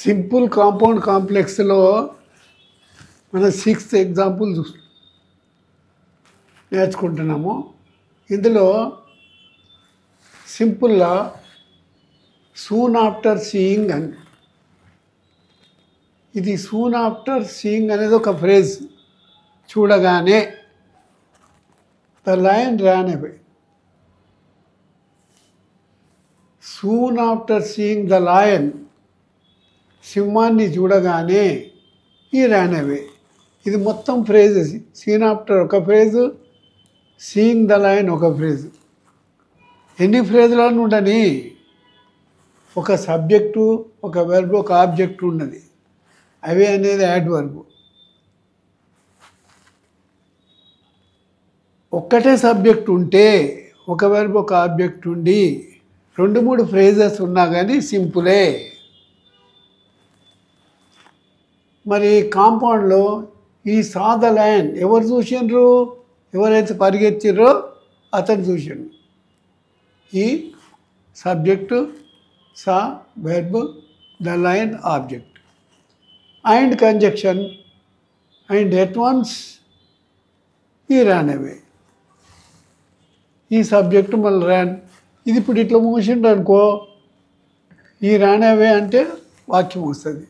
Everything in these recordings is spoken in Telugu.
సింపుల్ కాంపౌండ్ కాంప్లెక్స్లో మన 6th ఎగ్జాంపుల్ నేర్చుకుంటున్నాము. ఇందులో సింపుల్గా సూన్ ఆఫ్టర్ సీయింగ్ అని, ఇది సూన్ ఆఫ్టర్ సీయింగ్ అనేది ఒక ఫ్రేజ్. చూడగానే the lion Ryan away. Soon after seeing the lion, సింహాన్ని చూడగానే ఈ ర్యాన్ అవే. ఇది మొత్తం ఫ్రేజెస్. సీన్ ఆఫ్టర్ ఒక ఫ్రేజు, సీయింగ్ ద లయన్ ఒక ఫ్రేజు. ఎన్ని ఫ్రేజులను ఉండని, ఒక సబ్జెక్టు, ఒక వెర్బ్, ఒక ఆబ్జెక్ట్ ఉన్నది. అవే అనేది యాడ్వర్బ్. ఒక్కటే సబ్జెక్ట్ ఉంటే, ఒక వెర్బ్, ఒక ఆబ్జెక్ట్ ఉండి 2-3 ఫ్రేజెస్ ఉన్నా కానీ సింపులే. మరి కాంపౌండ్లో ఈ సా ద లయన్ ఎవరు చూసిండ్రు? ఎవరైతే పరిగెత్తిర్రో అతను చూసిండు. ఈ subject saw, verb, the lion object. And conjunction and at once ఈ ర్యాన్ అవే. ఈ సబ్జెక్టు మళ్ళీ ర్యాన్, ఇది ఇప్పుడు ఇట్లా మూసిండు అనుకో, ఈ ర్యాన్ అవే అంటే వాక్యం వస్తుంది.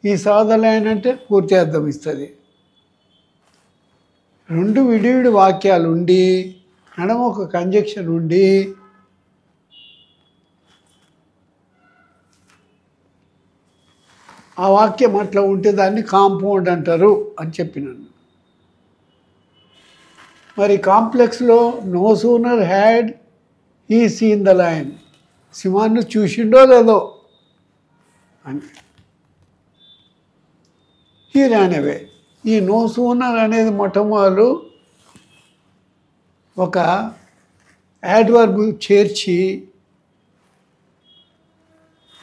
ఈ సా ద లయన్ అంటే పూర్తి అర్థం ఇస్తుంది. 2 విడివిడి వాక్యాలు ఉండి నడమ ఒక కంజక్షన్ ఉండి ఆ వాక్యం అట్లా ఉంటే దాన్ని కాంపౌండ్ అంటారు అని చెప్పినాను. మరి కాంప్లెక్స్లో నో సూనర్ హ్యాడ్ ఈ సీన్ ద లయన్, సింహాన్ని చూసిండో లేదో అని. ఈ ర్యాన్ అవే. ఈ నో సూనర్ అనేది మొట్టమొదలు ఒక యాడ్వర్బ్ చేర్చి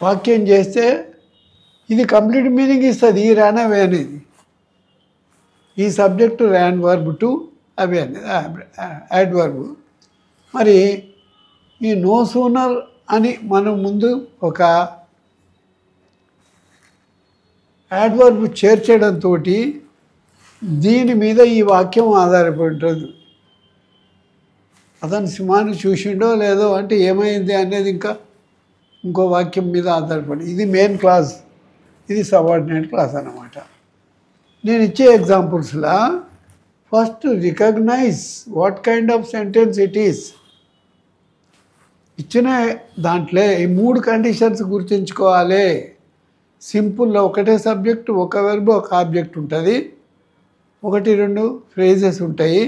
వాక్యం చేస్తే ఇది కంప్లీట్ మీనింగ్ ఇస్తుంది. ఈ ర్యాన్ అవే అనేది, ఈ సబ్జెక్టు ర్యాన్ వర్బ్ టు అవే అనేది యాడ్వర్బ్. మరి ఈ నో సూనర్ అని మనం ముందు ఒక యాడ్వర్బ్ చేర్చడంతో దీని మీద ఈ వాక్యం ఆధారపడి ఉంటుంది. అతను సింహాన్ని చూసిండో లేదో అంటే ఏమైంది అనేది ఇంకో వాక్యం మీద ఆధారపడి. ఇది మెయిన్ క్లాస్, ఇది సబార్డినేట్ క్లాస్ అన్నమాట. నేను ఇచ్చే ఎగ్జాంపుల్స్లా first recognise what kind of sentence it is. ఇచ్చిన దాంట్లో ఈ 3 కండిషన్స్ గుర్తుంచుకోవాలి. సింపుల్లో ఒకటే సబ్జెక్టు, ఒక వెర్బ్, ఒక ఆబ్జెక్ట్ ఉంటుంది. 1-2 ఫ్రేజెస్ ఉంటాయి.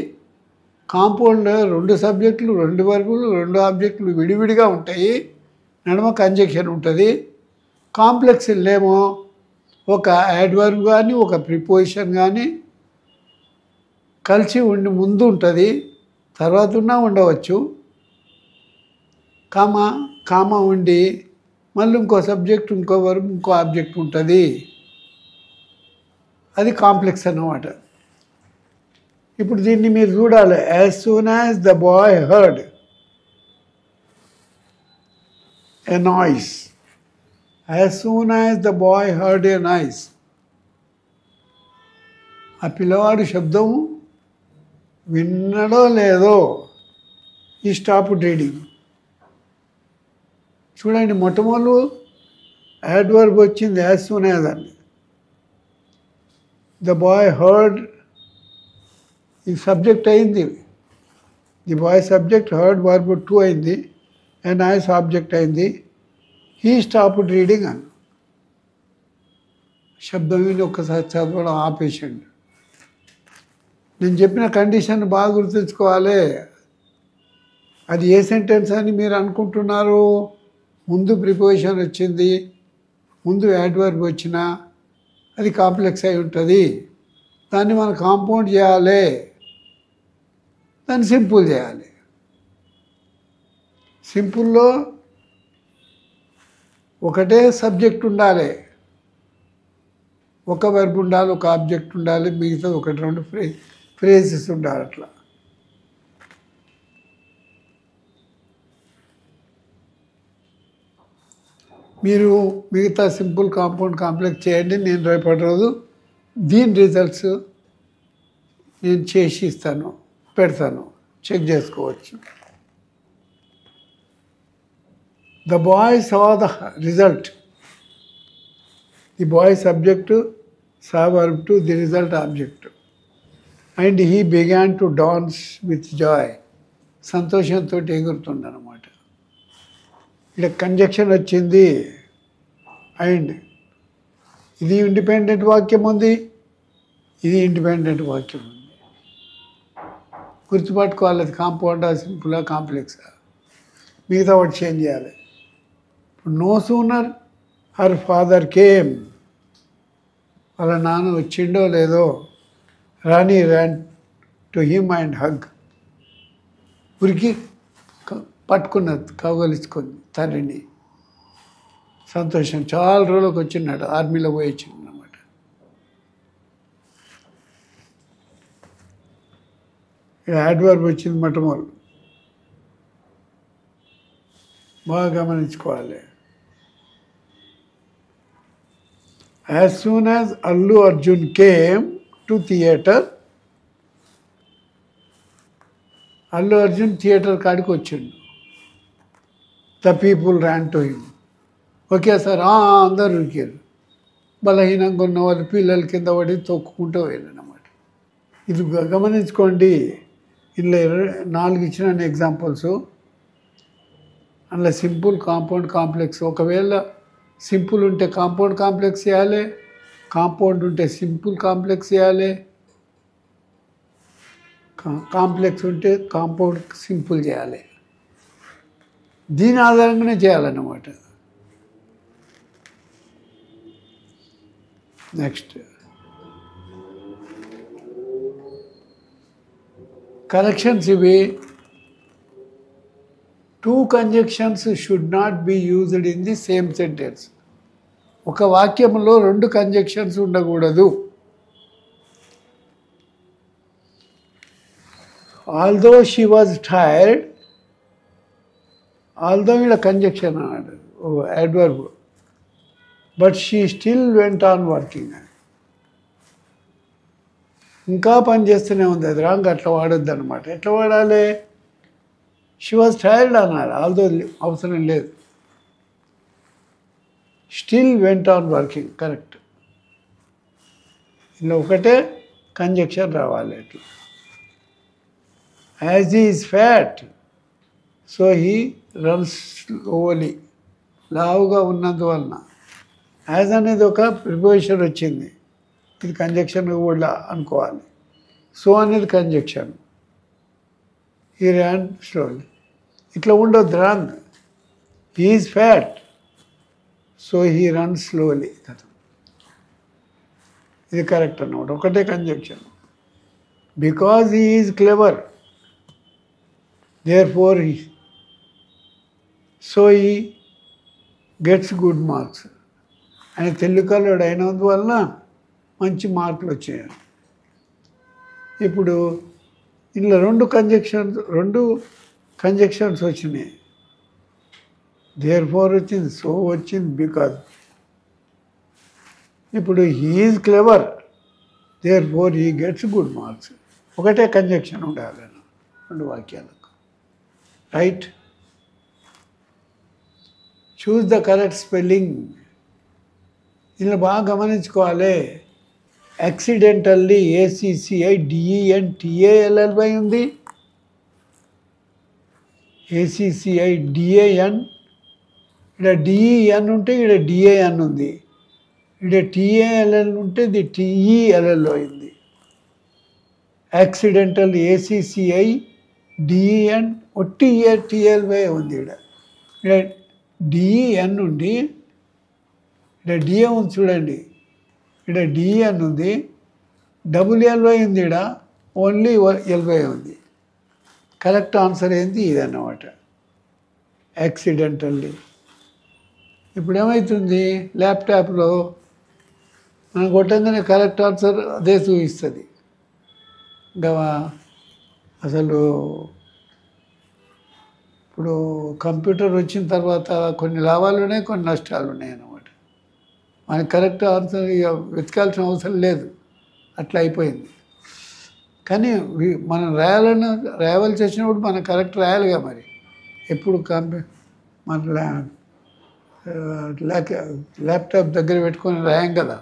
కాంపౌండ్లో 2 సబ్జెక్టులు, 2 వెర్బులు, 2 ఆబ్జెక్టులు విడివిడిగా ఉంటాయి. నడుమ కంజక్షన్ ఉంటుంది. కాంప్లెక్స్లేమో ఒక యాడ్వర్బ్ కానీ, ఒక ప్రిపోజిషన్ కానీ కలిసి ఉండి ముందు ఉంటుంది, తర్వాత ఉండవచ్చు. కామా ఉండి మళ్ళీ ఇంకో సబ్జెక్ట్, ఇంకో వర్బ్, ఇంకో ఆబ్జెక్ట్ ఉంటుంది. అది కాంప్లెక్స్ అన్నమాట. ఇప్పుడు దీన్ని మీరు చూడాలి. As soon as the boy heard a noise, as soon as the boy heard a noise. ఆ పిల్లవాడు శబ్దం విన్నడో లేదో ఈ స్టాప్డ్ రీడింగ్. చూడండి, మొట్టమొదలు యాడ్వర్బ్ వచ్చింది యాజ్ సూన్ యాజ్ అని. ద బాయ్ హర్డ్ ఈ సబ్జెక్ట్ అయింది. The bye subject, heard verb 2 అయింది, అండ్ నాయిస్ ఆబ్జెక్ట్ అయింది. హీ స్టాప్డ్ రీడింగ్ అని. శబ్దం విని ఒక్కసారి చదవడం ఆపేసండి. నేను చెప్పిన కండిషన్ బాగా గుర్తుంచుకోవాలి. అది ఏ సెంటెన్స్ అని మీరు అనుకుంటున్నారు? ముందు ప్రిపోజిషన్ వచ్చింది, ముందు యాడ్వర్బ్ వచ్చినా అది కాంప్లెక్స్ అయి ఉంటుంది. దాన్ని మనం కాంపౌండ్ చేయాలి, దాన్ని సింపుల్ చేయాలి. సింపుల్లో ఒకటే సబ్జెక్ట్ ఉండాలి, ఒక వెర్బ్ ఉండాలి, ఒక ఆబ్జెక్ట్ ఉండాలి, మిగతా 1-2 ఫ్రేజెస్ ఉండాలి. అట్లా మీరు మిగతా సింపుల్ కాంపౌండ్ కాంప్లెక్స్ చేయండి, నేను రేపటి రోజు దీని రిజల్ట్స్ నేను చేసి ఇస్తాను, పెడతాను, చెక్ చేసుకోవచ్చు. The boy saw the result. The bye subject, saw verb to, the result object. And he began to dance with Joy. సంతోషంతో ఎగురుతుండనమాట. ఇక్కడ కంజక్షన్ వచ్చింది. అండ్ ఇది ఇండిపెండెంట్ వాక్యం ఉంది, ఇది ఇండిపెండెంట్ వాక్యం ఉంది. గుర్తుపట్టుకోవాలి అది కాంపౌండా, సింపులా, కాంప్లెక్సా. మిగతా వాటి చేంజ్ చేయాలి. ఇప్పుడు no sooner her father came. వాళ్ళ నాన్న వచ్చిండో లేదో, Rani ran to him and hug. ఉరికి పట్టుకున్నది, కౌగలించుకుంది తండ్రిని. సంతోషం, చాలా రోజులకు వచ్చిన్నాడు, ఆర్మీలో పోయి వచ్చింది అన్నమాట. యాడ్వర్బ్ వచ్చింది మొట్టమొదలు, బాగా గమనించుకోవాలి. As soon as Allu Arjun came to theatre, Allu Arjun theatre కాడికి వచ్చిండు. The people Ryan to him. Okay sir, అందరు ఉరికారు. బలహీనంగా ఉన్న వాళ్ళు పిల్లల కింద పడి తొక్కుకుంటూ వెళ్ళారన్నమాట. ఇది గమనించుకోండి. ఇందులో 4 ఇచ్చిన ఎగ్జాంపుల్స్. అందులో సింపుల్, కాంపౌండ్, కాంప్లెక్స్. ఒకవేళ సింపుల్ ఉంటే కాంపౌండ్ కాంప్లెక్స్ చేయాలి, కాంపౌండ్ ఉంటే సింపుల్ కాంప్లెక్స్ చేయాలి, కాంప్లెక్స్ ఉంటే కాంపౌండ్ సింపుల్ చేయాలి. దీని ఆధారంగానే చేయాలన్నమాట. నెక్స్ట్ కరెక్షన్స్ ఇవి. 2 conjunctions should not be used in the same sentence. ఒక వాక్యంలో 2 కంజంక్షన్స్ ఉండకూడదు. Although she was tired, although ఇలా కంజంక్షన్ అన్నాడు, adverb. But she still went on working. ఇంకా పని చేస్తూనే ఉంది. అది రాంగ్, అట్లా వాడొద్దు అనమాట. ఎట్లా వాడాలి? షీ వాజ్ టైర్డ్ అన్నారు, ఆల్దో అవసరం లేదు. Still went on working correct. ఇలా ఒకటే కంజంక్షన్ రావాలి. అట్లా as he is fat so he runs slowly. లావుగా ఉన్నందువలన. యాజ్ అనేది ఒక ప్రిపోజిషన్ వచ్చింది, ఇది కంజంక్షన్ కూడా అనుకోవాలి. సో అనేది కంజంక్షన్. He Ryan slowly. ఇట్లా ఉండొద్దు, wrong. He is fat so he run slowly కదా, ఇది కరెక్ట్ అన్నమాట. ఒకటే conjunction. Because he is clever therefore he so he gets good marks. ఆయన తెలుగులోడు అయినందువలన మంచి మార్కులు వచ్చాయి. ఇప్పుడు ఇందులో 2 కంజంక్షన్స్ వచ్చినాయి. దేర్ ఫోర్ వచ్చింది, సో వచ్చింది, బికాజ్. ఇప్పుడు he is clever therefore he gets good marks. ఒకటే కంజంక్షన్ ఉండాలి 2 వాక్యాలకు. Right. Choose the correct spelling. ఇందులో బాగా గమనించుకోవాలి. యాక్సిడెంటల్లీ ACCI DENTALLY ఉంది. ACCI DAN, ఇక్కడ DEN ఉంటే ఇక్కడ DAN ఉంది. ఇక్కడ TALL ఉంటే ఇది TELL అయింది. యాక్సిడెంటల్ ACCI DEN ఒట్టి TLY ఉంది. ఇక్కడ DEN ఉండి ఇక్కడ DA ఉంది చూడండి. ఇక్కడ DEN ఉంది, WLY ఉంది, ఇక్కడ ఓన్లీ LY ఉంది. కరెక్ట్ ఆన్సర్ ఏంది ఇదన్నమాట, యాక్సిడెంటల్లీ. ఇప్పుడు ఏమవుతుంది, ల్యాప్టాప్లో మనం కొట్టంగానే కరెక్ట్ ఆన్సర్ అదే చూపిస్తుంది. ఇంకా అసలు ఇప్పుడు కంప్యూటర్ వచ్చిన తర్వాత కొన్ని లాభాలు ఉన్నాయి, కొన్ని నష్టాలు ఉన్నాయి అన్నమాట. మనకి కరెక్ట్ ఆన్సర్ వెతకాల్సిన అవసరం లేదు, అట్లా అయిపోయింది. కానీ మనం రాయవలసి వచ్చినప్పుడు మనం కరెక్ట్ రాయాలిగా. మరి ఎప్పుడు మన ల్యాప్టాప్ దగ్గర పెట్టుకొని రాయం కదా.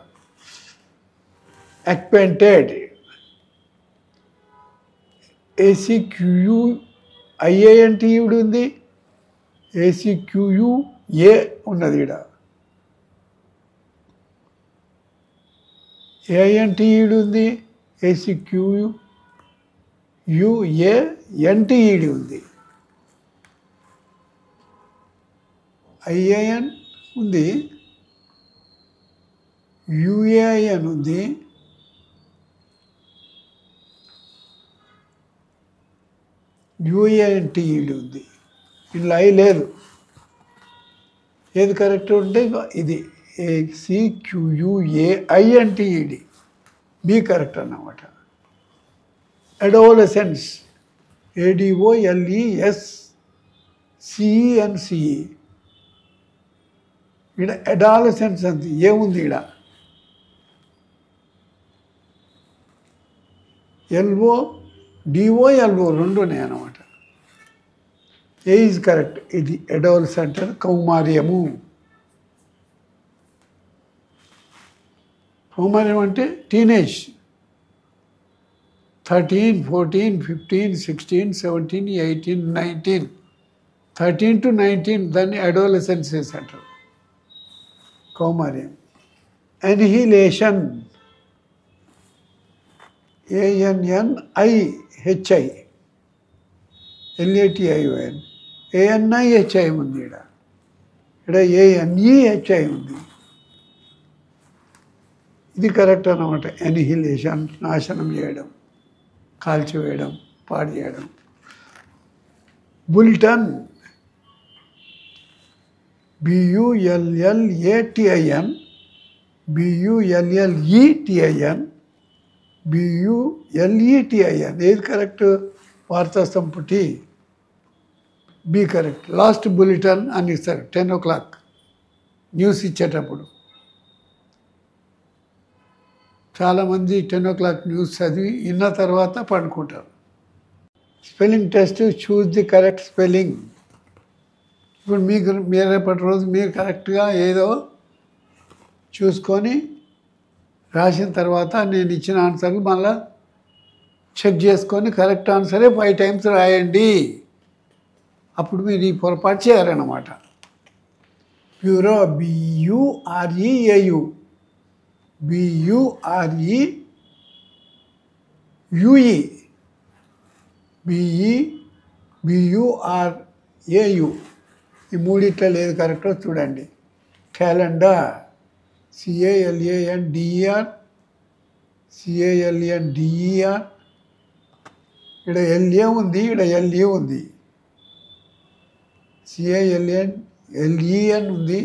అక్వెంటెడ్, ACQUIANT ఈవిడ ఉంది, ACQUA ఉన్నది ఈడ, AINT ఈవిడ ఉంది, ACQUANT ఈవిడ ఉంది, IAN ఉంది, UAIN ఉంది, UANT ఈవిడ ఉంది. ఇందులో ఐ లేదు. ఏది కరెక్ట్ ఉంటే ఇది ACQUAINTED, బి కరెక్ట్ అన్నమాట. అడోలసెన్స్, ADOLESCENCE, ఈడ అడాలసెన్స్ అంది. ఏముంది ఈడ? DOLO రెండు ఉన్నాయి అన్నమాట. ఏ ఈజ్ కరెక్ట్. ఇది అడోలసెంట్ కౌమార్యము. కౌమార్యం అంటే టీనేజ్, 13, 14, 15, 16, 17, 18, 19, 13 to 19 దాన్ని అడోలసెన్సెస్ అంటారు, కౌమార్యం. అనిహిలేషన్, ANNIHI, LATION, ANIHI ఉంది ఇక్కడ ANEHI ఉంది. ఇది కరెక్ట్ అన్నమాట. అనిహిలేషన్, నాశనం చేయడం, కాల్చివేయడం, పాడు చేయడం. Bulletin, BULLATIN, BULLETIN, BULETIN. ఏది కరెక్ట్? వార్తా సంపుటి, బి కరెక్ట్. లాస్ట్ బులెటిన్ అని ఇస్తారు 10 o'clock న్యూస్ ఇచ్చేటప్పుడు. చాలామంది 10 o'clock న్యూస్ చదివి విన్న తర్వాత పండుకుంటారు. Spelling test, choose the correct spelling. ఇప్పుడు మీకు రేపటి రోజు మీరు కరెక్ట్గా ఏదో చూసుకొని రాసిన తర్వాత నేను ఇచ్చిన ఆన్సర్లు మళ్ళీ చెక్ చేసుకొని కరెక్ట్ ఆన్సరే 5 times రాయండి. అప్పుడు మీరు ఈ పొరపాటు చేయాలన్నమాట. Bureau, BUREAU, BUREUE, BUREAU. ఈ మూడిట్లో ఏది కరెక్టో చూడండి. Calendar, CALANDER, CALNDER. ఇక్కడ LA ఉంది, ఇక్కడ LE ఉంది. CALNLEN ఉంది,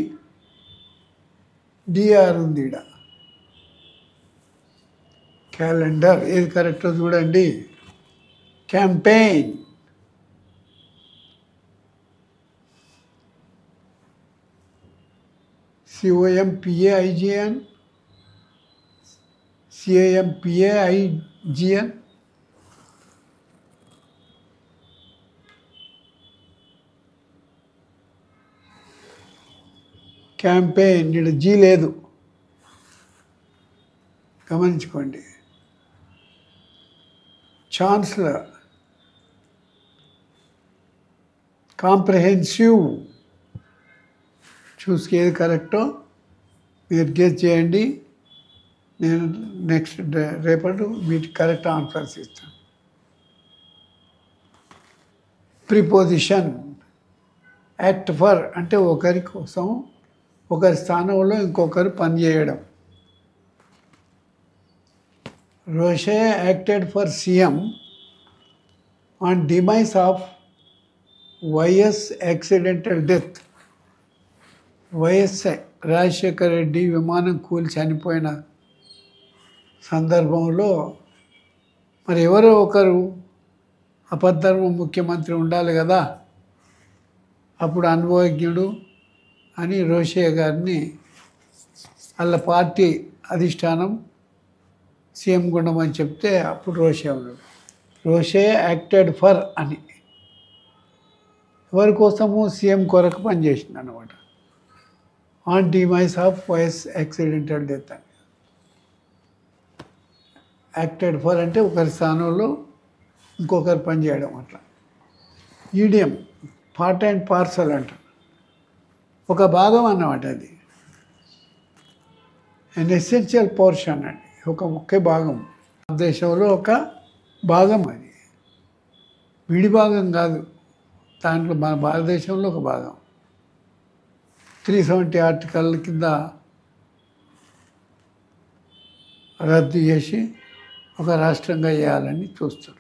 DR ఉంది. ఇక్కడ క్యాలెండర్ ఏది కరెక్టో చూడండి. Campaign, COMPAIGN, CAMPAIGN. క్యాంపెయిన్, ఇక్కడ జీ లేదు, గమనించుకోండి. Chancellor, comprehensive. చూసుకు ఏది కరెక్టో మీరు గెస్ చేయండి. నేను నెక్స్ట్ రేపటి వీటికి కరెక్ట్ ఆన్సర్స్ ఇస్తాను. ప్రిపోజిషన్, యాక్ట్ ఫర్ అంటే ఒకరి కోసం, ఒకరి స్థానంలో ఇంకొకరు పనిచేయడం. Rosaiah acted for CM on demise of YS accidental death. YS Rajasekhara Reddy విమానం కూలి చనిపోయిన సందర్భంలో మరి ఎవరో ఒకరు అపద్ధర్మ ముఖ్యమంత్రి ఉండాలి కదా. అప్పుడు అనుభవజ్ఞుడు అని రోషే గారిని వాళ్ళ పార్టీ అధిష్టానం సీఎం గుండమని చెప్తే అప్పుడు రోషే ఉన్నాడు. రోషే యాక్టెడ్ ఫర్ అని ఎవరి కోసము సీఎం కొరకు పనిచేసింది అనమాట. On demise of YS accidental death అని. యాక్టెడ్ ఫర్ అంటే ఒకరి స్థానంలో ఇంకొకరు పనిచేయడం అట్లా. ఈడియం పార్ట్ అండ్ పార్సల్ అంట, ఒక భాగం అన్నమాట. అది అండ్ ఎసెన్షియల్ పోర్షన్ అండి, ఒక ముఖ్య భాగం. దేశంలో ఒక భాగం, అది విడి భాగం కాదు. దాంట్లో మన భారతదేశంలో ఒక భాగం. 370 ఆర్టికల్ కింద రద్దు చేసి ఒక రాష్ట్రంగా వేయాలని చూస్తారు.